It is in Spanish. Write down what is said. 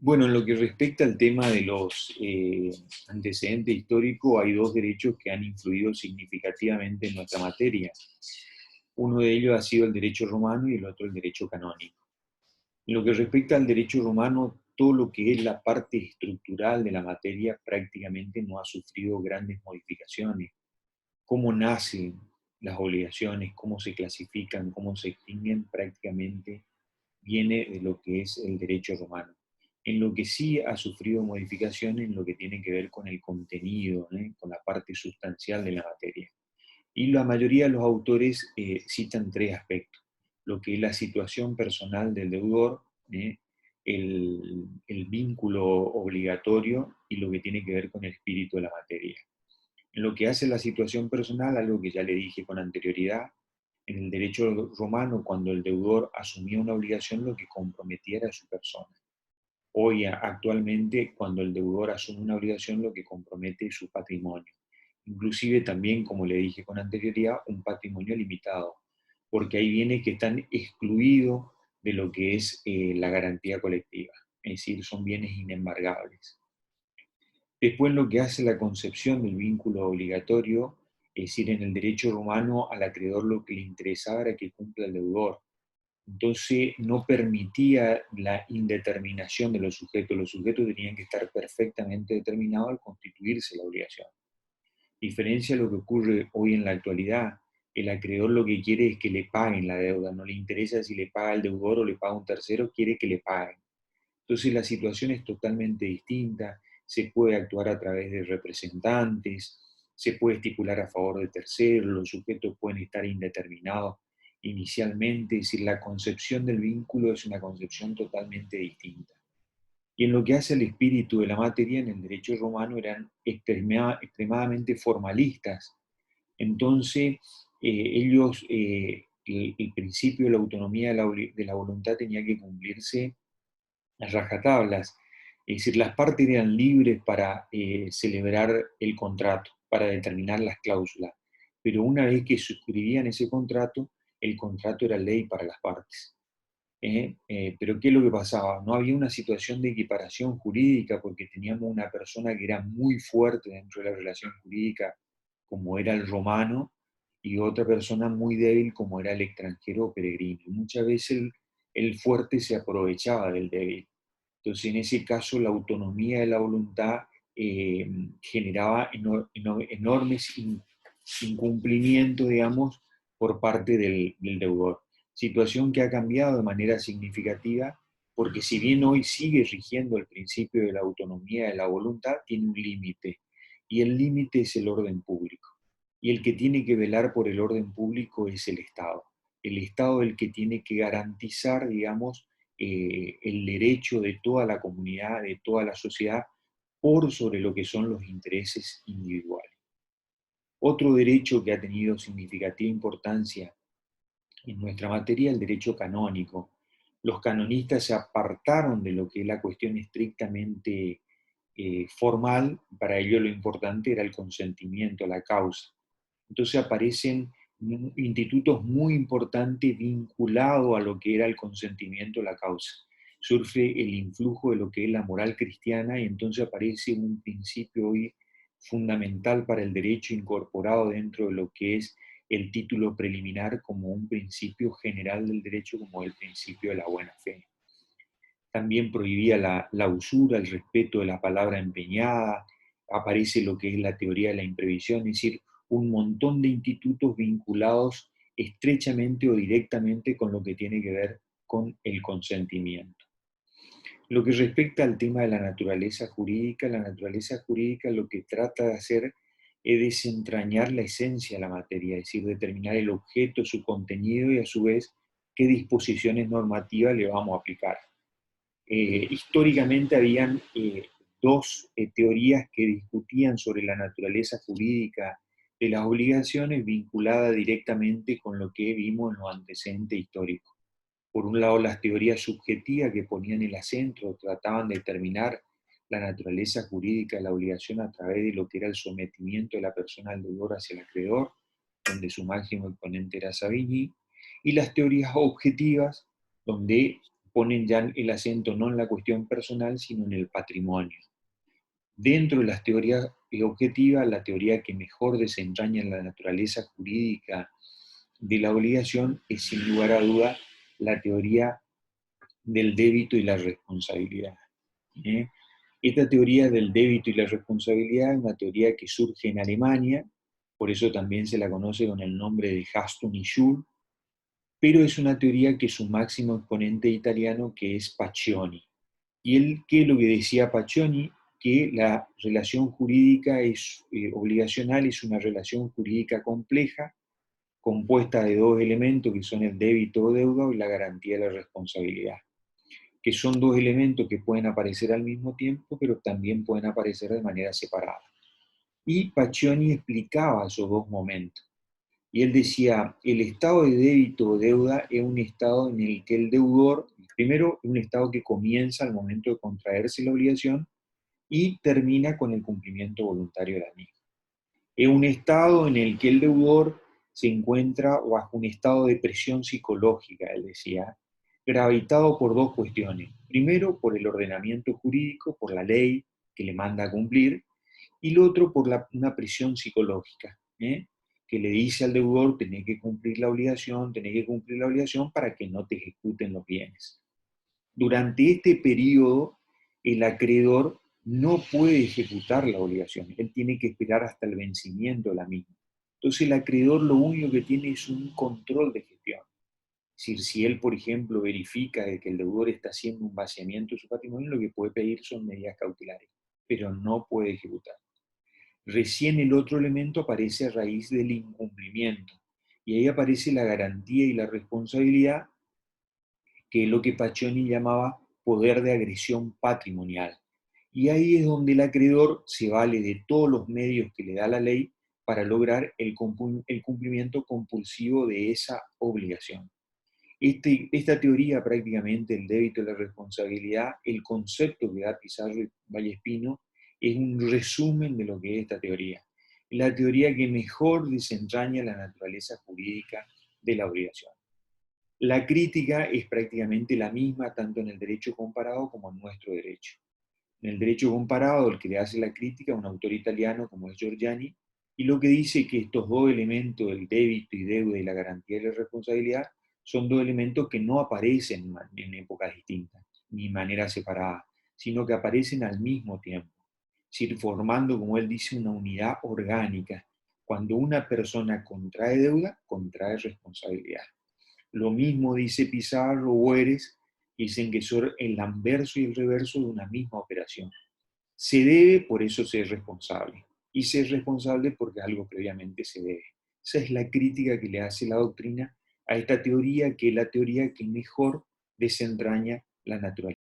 Bueno, en lo que respecta al tema de los antecedentes históricos, hay dos derechos que han influido significativamente en nuestra materia. Uno de ellos ha sido el derecho romano y el otro el derecho canónico. En lo que respecta al derecho romano, todo lo que es la parte estructural de la materia prácticamente no ha sufrido grandes modificaciones. Cómo nacen las obligaciones, cómo se clasifican, cómo se extinguen, prácticamente viene de lo que es el derecho romano. En lo que sí ha sufrido modificaciones en lo que tiene que ver con el contenido, con la parte sustancial de la materia. Y la mayoría de los autores citan tres aspectos: lo que es la situación personal del deudor, el vínculo obligatorio y lo que tiene que ver con el espíritu de la materia. En lo que hace la situación personal, algo que ya le dije con anterioridad, en el derecho romano, cuando el deudor asumía una obligación, lo que comprometía era su persona. Hoy, actualmente, cuando el deudor asume una obligación, lo que compromete es su patrimonio. Inclusive también, como le dije con anterioridad, un patrimonio limitado, porque ahí viene que están excluidos de lo que es la garantía colectiva, es decir, son bienes inembargables. Después, lo que hace la concepción del vínculo obligatorio, es decir, en el derecho romano al acreedor lo que le interesaba era que cumpla el deudor. Entonces no permitía la indeterminación de los sujetos tenían que estar perfectamente determinados al constituirse la obligación. Diferencia lo que ocurre hoy en la actualidad, el acreedor lo que quiere es que le paguen la deuda, no le interesa si le paga el deudor o le paga un tercero, quiere que le paguen. Entonces la situación es totalmente distinta, se puede actuar a través de representantes, se puede estipular a favor de terceros, los sujetos pueden estar indeterminados inicialmente, es decir, la concepción del vínculo es una concepción totalmente distinta. Y en lo que hace al espíritu de la materia, en el derecho romano eran extremadamente formalistas. Entonces, ellos, el principio de la autonomía de la voluntad tenía que cumplirse las rajatablas, es decir, las partes eran libres para celebrar el contrato, para determinar las cláusulas, pero una vez que suscribían ese contrato, el contrato era ley para las partes. Pero ¿qué es lo que pasaba? No había una situación de equiparación jurídica porque teníamos una persona que era muy fuerte dentro de la relación jurídica, como era el romano, y otra persona muy débil, como era el extranjero o peregrino. Y muchas veces el fuerte se aprovechaba del débil. Entonces, en ese caso, la autonomía de la voluntad generaba enormes incumplimientos, digamos, por parte del deudor. Situación que ha cambiado de manera significativa, porque si bien hoy sigue rigiendo el principio de la autonomía de la voluntad, tiene un límite, y el límite es el orden público. Y el que tiene que velar por el orden público es el Estado. El Estado es el que tiene que garantizar, digamos, el derecho de toda la comunidad, de toda la sociedad, por sobre lo que son los intereses individuales. Otro derecho que ha tenido significativa importancia en nuestra materia es el derecho canónico. Los canonistas se apartaron de lo que es la cuestión estrictamente formal, para ello lo importante era el consentimiento, la causa. Entonces aparecen institutos muy importantes vinculados a lo que era el consentimiento, la causa. Surge el influjo de lo que es la moral cristiana y entonces aparece un principio hoy fundamental para el derecho incorporado dentro de lo que es el título preliminar como un principio general del derecho, como el principio de la buena fe. También prohibía la usura, el respeto de la palabra empeñada, aparece lo que es la teoría de la imprevisión, es decir, un montón de institutos vinculados estrechamente o directamente con lo que tiene que ver con el consentimiento. Lo que respecta al tema de la naturaleza jurídica lo que trata de hacer es desentrañar la esencia de la materia, es decir, determinar el objeto, su contenido y a su vez qué disposiciones normativas le vamos a aplicar. Históricamente habían dos teorías que discutían sobre la naturaleza jurídica de las obligaciones vinculada directamente con lo que vimos en los antecedentes históricos. Por un lado, las teorías subjetivas que ponían el acento, trataban de determinar la naturaleza jurídica de la obligación a través de lo que era el sometimiento de la persona al deudor hacia el acreedor, donde su máximo exponente era Savigny, y las teorías objetivas, donde ponen ya el acento no en la cuestión personal, sino en el patrimonio. Dentro de las teorías objetivas, la teoría que mejor desentraña la naturaleza jurídica de la obligación es, sin lugar a duda, la teoría del débito y la responsabilidad. ¿Eh? Esta teoría del débito y la responsabilidad es una teoría que surge en Alemania, por eso también se la conoce con el nombre de Huston y Schur, pero es una teoría que su máximo exponente italiano, que es Paccioni. Y él, ¿qué es lo que decía Paccioni? Que la relación jurídica obligacional es una relación jurídica compleja, compuesta de dos elementos que son el débito o deuda y la garantía de la responsabilidad, que son dos elementos que pueden aparecer al mismo tiempo, pero también pueden aparecer de manera separada. Y Paccioni explicaba esos dos momentos. Y él decía, el estado de débito o deuda es un estado en el que el deudor, primero, es un estado que comienza al momento de contraerse la obligación y termina con el cumplimiento voluntario de la misma. Es un estado en el que el deudor se encuentra bajo un estado de presión psicológica, él decía, gravitado por dos cuestiones. Primero, por el ordenamiento jurídico, por la ley que le manda a cumplir, y lo otro por una presión psicológica, que le dice al deudor, tenés que cumplir la obligación, tenés que cumplir la obligación para que no te ejecuten los bienes. Durante este periodo, el acreedor no puede ejecutar la obligación, él tiene que esperar hasta el vencimiento de la misma. Entonces el acreedor lo único que tiene es un control de gestión. Es decir, si él, por ejemplo, verifica que el deudor está haciendo un vaciamiento de su patrimonio, lo que puede pedir son medidas cautelares, pero no puede ejecutar. Recién el otro elemento aparece a raíz del incumplimiento, y ahí aparece la garantía y la responsabilidad, que es lo que Paccioni llamaba poder de agresión patrimonial. Y ahí es donde el acreedor se vale de todos los medios que le da la ley para lograr el cumplimiento compulsivo de esa obligación. Esta teoría prácticamente, el débito y la responsabilidad, el concepto que da Pizarro y Vallespino, es un resumen de lo que es esta teoría. La teoría que mejor desentraña la naturaleza jurídica de la obligación. La crítica es prácticamente la misma tanto en el derecho comparado como en nuestro derecho. En el derecho comparado, el que le hace la crítica es un autor italiano como es Giorgiani, y lo que dice que estos dos elementos, el débito y deuda y la garantía de la responsabilidad, son dos elementos que no aparecen en épocas distintas, ni de manera separada, sino que aparecen al mismo tiempo, es decir, formando, como él dice, una unidad orgánica. Cuando una persona contrae deuda, contrae responsabilidad. Lo mismo dice Pizarro o Eres, dicen que son el anverso y el reverso de una misma operación. Se debe, por eso se es responsable. Y se es responsable porque algo previamente se debe. Esa es la crítica que le hace la doctrina a esta teoría, que es la teoría que mejor desentraña la naturaleza.